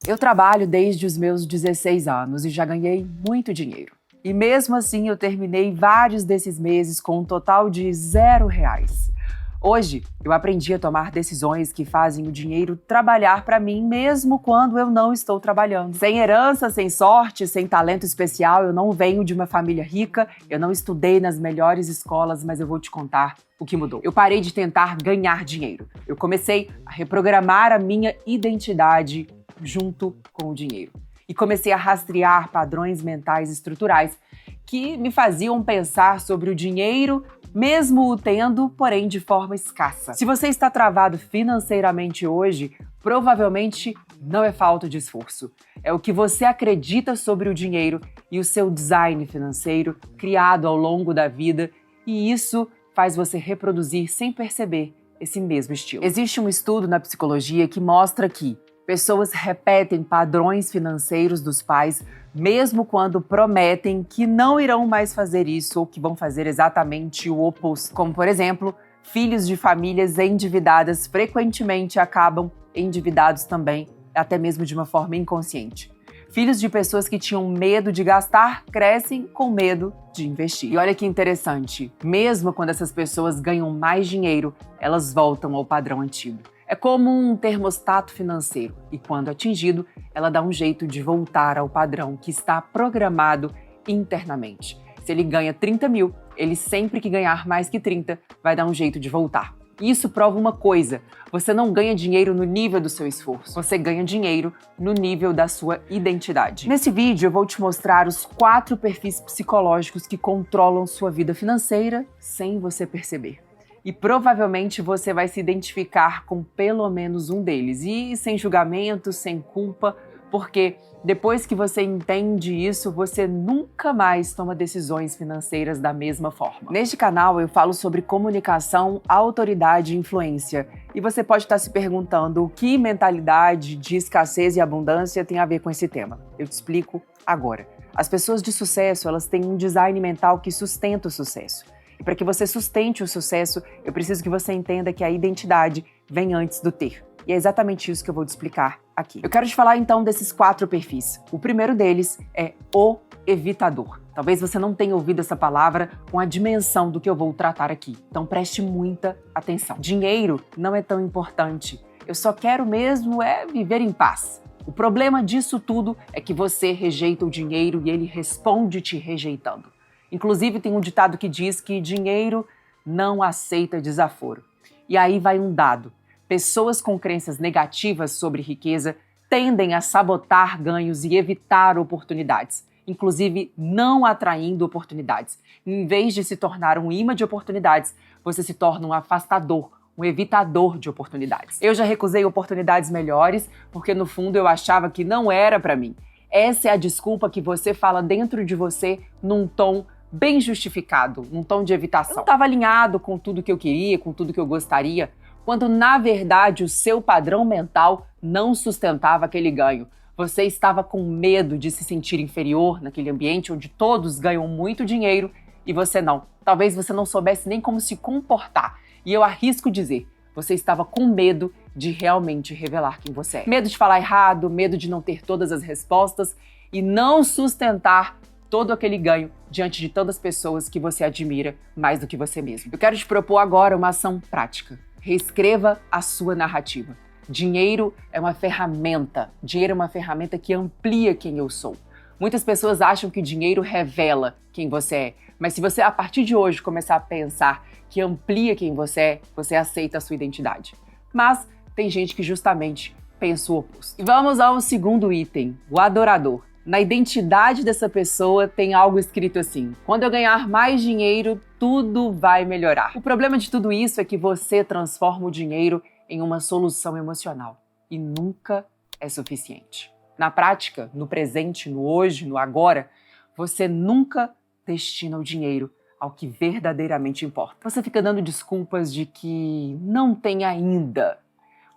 Eu trabalho desde os meus 16 anos e já ganhei muito dinheiro. E mesmo assim eu terminei vários desses meses com um total de R$0. Hoje, eu aprendi a tomar decisões que fazem o dinheiro trabalhar para mim mesmo quando eu não estou trabalhando. Sem herança, sem sorte, sem talento especial, eu não venho de uma família rica, eu não estudei nas melhores escolas, mas eu vou te contar o que mudou. Eu parei de tentar ganhar dinheiro. Eu comecei a reprogramar a minha identidade junto com o dinheiro. E comecei a rastrear padrões mentais estruturais que me faziam pensar sobre o dinheiro, mesmo o tendo, porém de forma escassa. Se você está travado financeiramente hoje, provavelmente não é falta de esforço. É o que você acredita sobre o dinheiro e o seu design financeiro criado ao longo da vida, e isso faz você reproduzir sem perceber esse mesmo estilo. Existe um estudo na psicologia que mostra que pessoas repetem padrões financeiros dos pais mesmo quando prometem que não irão mais fazer isso ou que vão fazer exatamente o oposto. Como, por exemplo, filhos de famílias endividadas frequentemente acabam endividados também, até mesmo de uma forma inconsciente. Filhos de pessoas que tinham medo de gastar crescem com medo de investir. E olha que interessante, mesmo quando essas pessoas ganham mais dinheiro, elas voltam ao padrão antigo. É como um termostato financeiro e, quando atingido, ela dá um jeito de voltar ao padrão que está programado internamente. Se ele ganha 30 mil, ele sempre que ganhar mais que 30 vai dar um jeito de voltar. Isso prova uma coisa: você não ganha dinheiro no nível do seu esforço, você ganha dinheiro no nível da sua identidade. Nesse vídeo eu vou te mostrar os 4 perfis psicológicos que controlam sua vida financeira sem você perceber. E provavelmente você vai se identificar com pelo menos um deles. E sem julgamento, sem culpa, porque depois que você entende isso, você nunca mais toma decisões financeiras da mesma forma. Neste canal eu falo sobre comunicação, autoridade e influência. E você pode estar se perguntando o que mentalidade de escassez e abundância tem a ver com esse tema. Eu te explico agora. As pessoas de sucesso, elas têm um design mental que sustenta o sucesso. E para que você sustente o sucesso, eu preciso que você entenda que a identidade vem antes do ter. E é exatamente isso que eu vou te explicar aqui. Eu quero te falar então desses 4 perfis. O primeiro deles é o evitador. Talvez você não tenha ouvido essa palavra com a dimensão do que eu vou tratar aqui. Então preste muita atenção. Dinheiro não é tão importante. Eu só quero mesmo viver em paz. O problema disso tudo é que você rejeita o dinheiro e ele responde te rejeitando. Inclusive, tem um ditado que diz que dinheiro não aceita desaforo. E aí vai um dado. Pessoas com crenças negativas sobre riqueza tendem a sabotar ganhos e evitar oportunidades, inclusive não atraindo oportunidades. Em vez de se tornar um imã de oportunidades, você se torna um afastador, um evitador de oportunidades. Eu já recusei oportunidades melhores porque, no fundo, eu achava que não era para mim. Essa é a desculpa que você fala dentro de você num tom bem justificado, num tom de evitação. Eu não estava alinhado com tudo que eu queria, com tudo que eu gostaria, quando na verdade o seu padrão mental não sustentava aquele ganho. Você estava com medo de se sentir inferior naquele ambiente onde todos ganham muito dinheiro e você não. Talvez você não soubesse nem como se comportar. E eu arrisco dizer, você estava com medo de realmente revelar quem você é. Medo de falar errado, medo de não ter todas as respostas e não sustentar todo aquele ganho diante de tantas pessoas que você admira mais do que você mesmo. Eu quero te propor agora uma ação prática. Reescreva a sua narrativa. Dinheiro é uma ferramenta. Dinheiro é uma ferramenta que amplia quem eu sou. Muitas pessoas acham que o dinheiro revela quem você é. Mas se você, a partir de hoje, começar a pensar que amplia quem você aceita a sua identidade. Mas tem gente que justamente pensa o oposto. E vamos ao segundo item, o adorador. Na identidade dessa pessoa tem algo escrito assim: quando eu ganhar mais dinheiro, tudo vai melhorar. O problema de tudo isso é que você transforma o dinheiro em uma solução emocional e nunca é suficiente. Na prática, no presente, no hoje, no agora, você nunca destina o dinheiro ao que verdadeiramente importa. Você fica dando desculpas de que não tem ainda,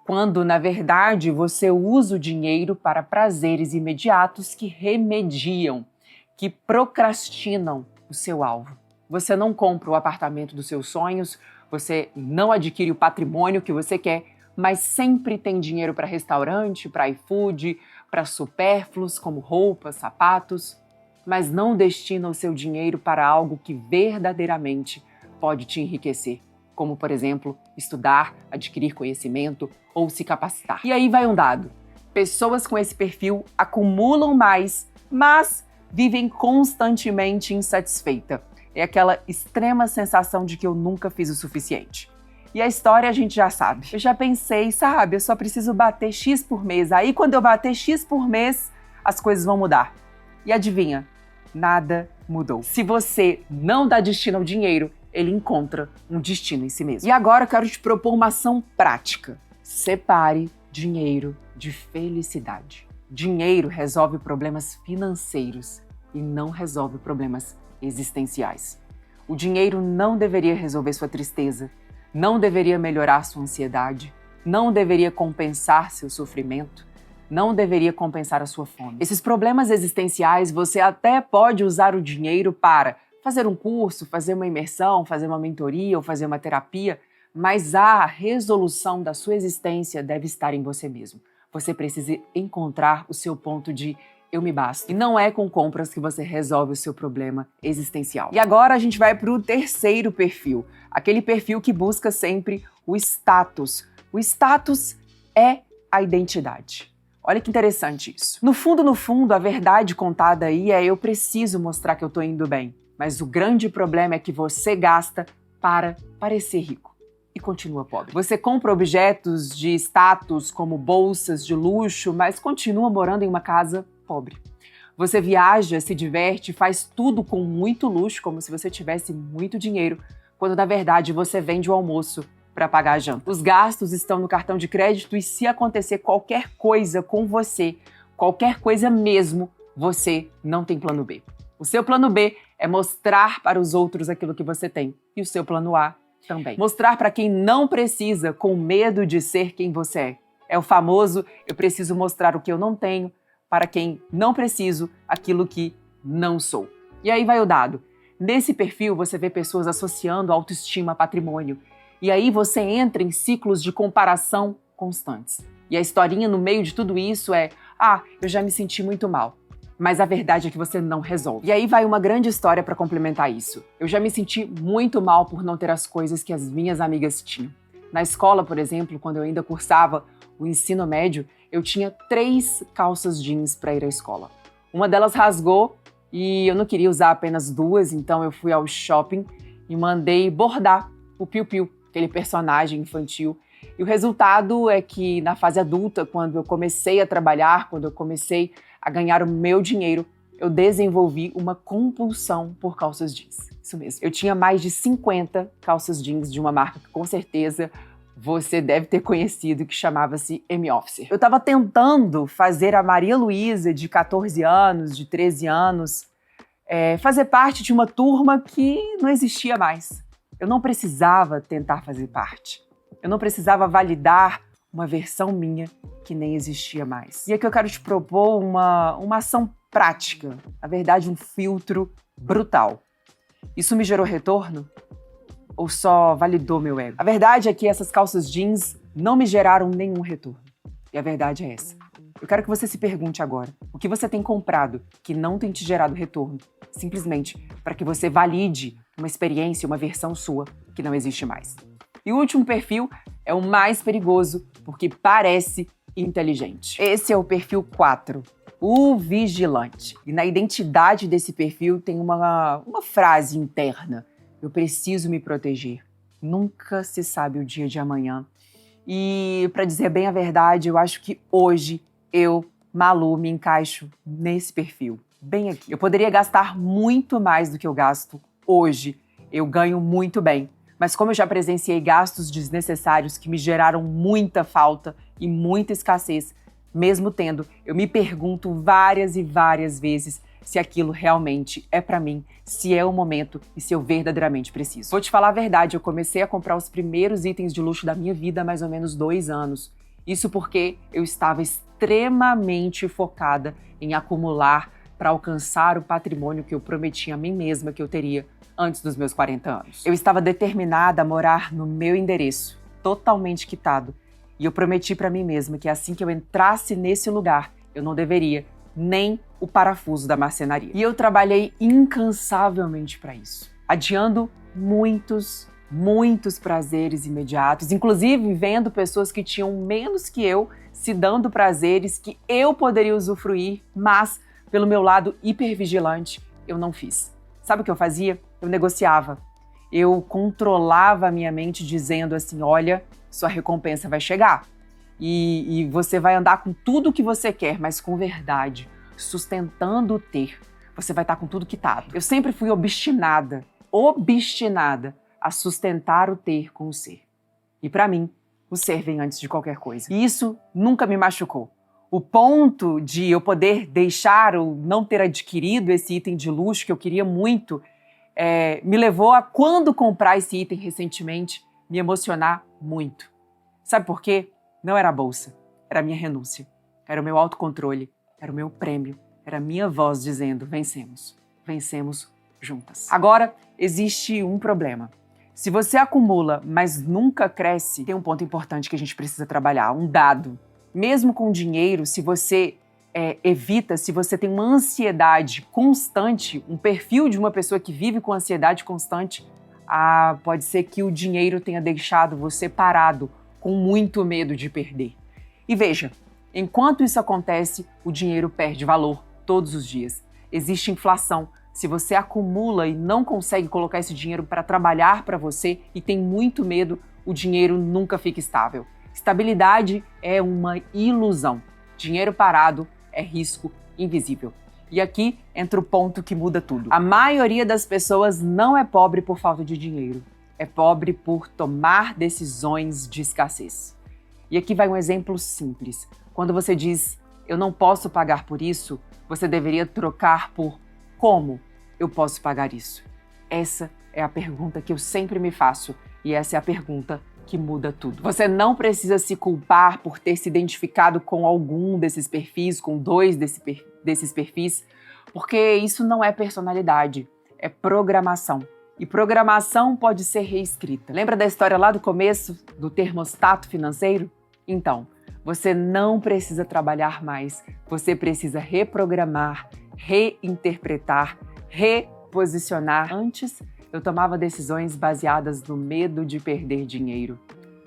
quando, na verdade, você usa o dinheiro para prazeres imediatos que remediam, que procrastinam o seu alvo. Você não compra o apartamento dos seus sonhos, você não adquire o patrimônio que você quer, mas sempre tem dinheiro para restaurante, para iFood, para supérfluos como roupas, sapatos, mas não destina o seu dinheiro para algo que verdadeiramente pode te enriquecer, como, por exemplo, estudar, adquirir conhecimento ou se capacitar. E aí vai um dado. Pessoas com esse perfil acumulam mais, mas vivem constantemente insatisfeitas. É aquela extrema sensação de que eu nunca fiz o suficiente. E a história a gente já sabe. Eu já pensei, sabe, eu só preciso bater X por mês. Aí quando eu bater X por mês, as coisas vão mudar. E adivinha? Nada mudou. Se você não dá destino ao dinheiro, ele encontra um destino em si mesmo. E agora eu quero te propor uma ação prática. Separe dinheiro de felicidade. Dinheiro resolve problemas financeiros e não resolve problemas existenciais. O dinheiro não deveria resolver sua tristeza, não deveria melhorar sua ansiedade, não deveria compensar seu sofrimento, não deveria compensar a sua fome. Esses problemas existenciais você até pode usar o dinheiro para fazer um curso, fazer uma imersão, fazer uma mentoria ou fazer uma terapia, mas a resolução da sua existência deve estar em você mesmo. Você precisa encontrar o seu ponto de eu me basto. E não é com compras que você resolve o seu problema existencial. E agora a gente vai para o terceiro perfil, aquele perfil que busca sempre o status. O status é a identidade. Olha que interessante isso. No fundo, a verdade contada aí é eu preciso mostrar que eu tô indo bem. Mas o grande problema é que você gasta para parecer rico e continua pobre. Você compra objetos de status como bolsas de luxo, mas continua morando em uma casa pobre. Você viaja, se diverte, faz tudo com muito luxo, como se você tivesse muito dinheiro, quando na verdade você vende o almoço para pagar a janta. Os gastos estão no cartão de crédito e se acontecer qualquer coisa com você, qualquer coisa mesmo, você não tem plano B. O seu plano B é mostrar para os outros aquilo que você tem e o seu plano A também. Mostrar para quem não precisa com medo de ser quem você é. É o famoso eu preciso mostrar o que eu não tenho para quem não preciso aquilo que não sou. E aí vai o dado. Nesse perfil você vê pessoas associando autoestima a patrimônio. E aí você entra em ciclos de comparação constantes. E a historinha no meio de tudo isso é eu já me senti muito mal. Mas a verdade é que você não resolve. E aí vai uma grande história para complementar isso. Eu já me senti muito mal por não ter as coisas que as minhas amigas tinham. Na escola, por exemplo, quando eu ainda cursava o ensino médio, eu tinha 3 calças jeans para ir à escola. Uma delas rasgou e eu não queria usar apenas 2, então eu fui ao shopping e mandei bordar o Piu Piu, aquele personagem infantil. E o resultado é que na fase adulta, quando eu comecei a trabalhar, quando eu comecei a ganhar o meu dinheiro, eu desenvolvi uma compulsão por calças jeans. Isso mesmo. Eu tinha mais de 50 calças jeans de uma marca que com certeza você deve ter conhecido, que chamava-se M-Officer. Eu estava tentando fazer a Maria Luísa, de 14 anos, de 13 anos, fazer parte de uma turma que não existia mais. Eu não precisava tentar fazer parte. Eu não precisava validar uma versão minha que nem existia mais. E aqui eu quero te propor uma ação prática, na verdade um filtro brutal. Isso me gerou retorno? Ou só validou meu ego? A verdade é que essas calças jeans não me geraram nenhum retorno. E a verdade é essa. Eu quero que você se pergunte agora, o que você tem comprado que não tem te gerado retorno, simplesmente para que você valide uma experiência, uma versão sua que não existe mais. E o último perfil é o mais perigoso, porque parece inteligente. Esse é o perfil 4, o vigilante. E na identidade desse perfil tem uma frase interna. Eu preciso me proteger. Nunca se sabe o dia de amanhã. E, para dizer bem a verdade, eu acho que hoje eu, Malu, me encaixo nesse perfil, bem aqui. Eu poderia gastar muito mais do que eu gasto hoje. Eu ganho muito bem. Mas como eu já presenciei gastos desnecessários que me geraram muita falta e muita escassez, mesmo tendo, eu me pergunto várias e várias vezes se aquilo realmente é pra mim, se é o momento e se eu verdadeiramente preciso. Vou te falar a verdade, eu comecei a comprar os primeiros itens de luxo da minha vida há mais ou menos 2 anos. Isso porque eu estava extremamente focada em acumular para alcançar o patrimônio que eu prometi a mim mesma que eu teria antes dos meus 40 anos. Eu estava determinada a morar no meu endereço, totalmente quitado. E eu prometi para mim mesma que assim que eu entrasse nesse lugar, eu não deveria nem o parafuso da marcenaria. E eu trabalhei incansavelmente para isso, adiando muitos prazeres imediatos, inclusive vendo pessoas que tinham menos que eu se dando prazeres que eu poderia usufruir, mas pelo meu lado hipervigilante, eu não fiz. Sabe o que eu fazia? Eu negociava. Eu controlava a minha mente dizendo assim, olha, sua recompensa vai chegar. E você vai andar com tudo que você quer, mas com verdade, sustentando o ter. Você vai estar com tudo quitado. Eu sempre fui obstinada a sustentar o ter com o ser. E para mim, o ser vem antes de qualquer coisa. E isso nunca me machucou. O ponto de eu poder deixar ou não ter adquirido esse item de luxo que eu queria muito, me levou a, quando comprar esse item recentemente, me emocionar muito. Sabe por quê? Não era a bolsa, era a minha renúncia, era o meu autocontrole, era o meu prêmio, era a minha voz dizendo, vencemos juntas. Agora, existe um problema. Se você acumula, mas nunca cresce, tem um ponto importante que a gente precisa trabalhar, um dado. Mesmo com dinheiro, se você evita, se você tem uma ansiedade constante, um perfil de uma pessoa que vive com ansiedade constante, pode ser que o dinheiro tenha deixado você parado, com muito medo de perder. E veja, enquanto isso acontece, o dinheiro perde valor todos os dias. Existe inflação. Se você acumula e não consegue colocar esse dinheiro para trabalhar para você e tem muito medo, o dinheiro nunca fica estável. Estabilidade é uma ilusão. Dinheiro parado é risco invisível. E aqui entra o ponto que muda tudo. A maioria das pessoas não é pobre por falta de dinheiro. É pobre por tomar decisões de escassez. E aqui vai um exemplo simples. Quando você diz, eu não posso pagar por isso, você deveria trocar por como eu posso pagar isso? Essa é a pergunta que eu sempre me faço e essa é a pergunta que muda tudo. Você não precisa se culpar por ter se identificado com algum desses perfis, com dois desses perfis, porque isso não é personalidade, é programação. E programação pode ser reescrita. Lembra da história lá do começo, do termostato financeiro? Então, você não precisa trabalhar mais, você precisa reprogramar, reinterpretar, reposicionar. Antes, eu tomava decisões baseadas no medo de perder dinheiro.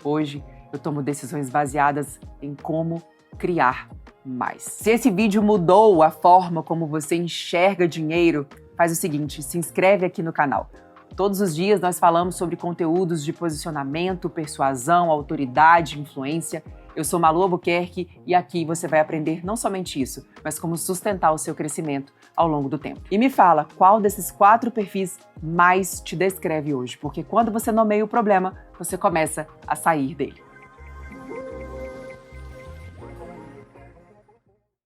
Hoje, eu tomo decisões baseadas em como criar mais. Se esse vídeo mudou a forma como você enxerga dinheiro, faz o seguinte, se inscreve aqui no canal. Todos os dias nós falamos sobre conteúdos de posicionamento, persuasão, autoridade, influência. Eu sou Malu Albuquerque e aqui você vai aprender não somente isso, mas como sustentar o seu crescimento ao longo do tempo. E me fala, qual desses 4 perfis mais te descreve hoje? Porque quando você nomeia o problema, você começa a sair dele.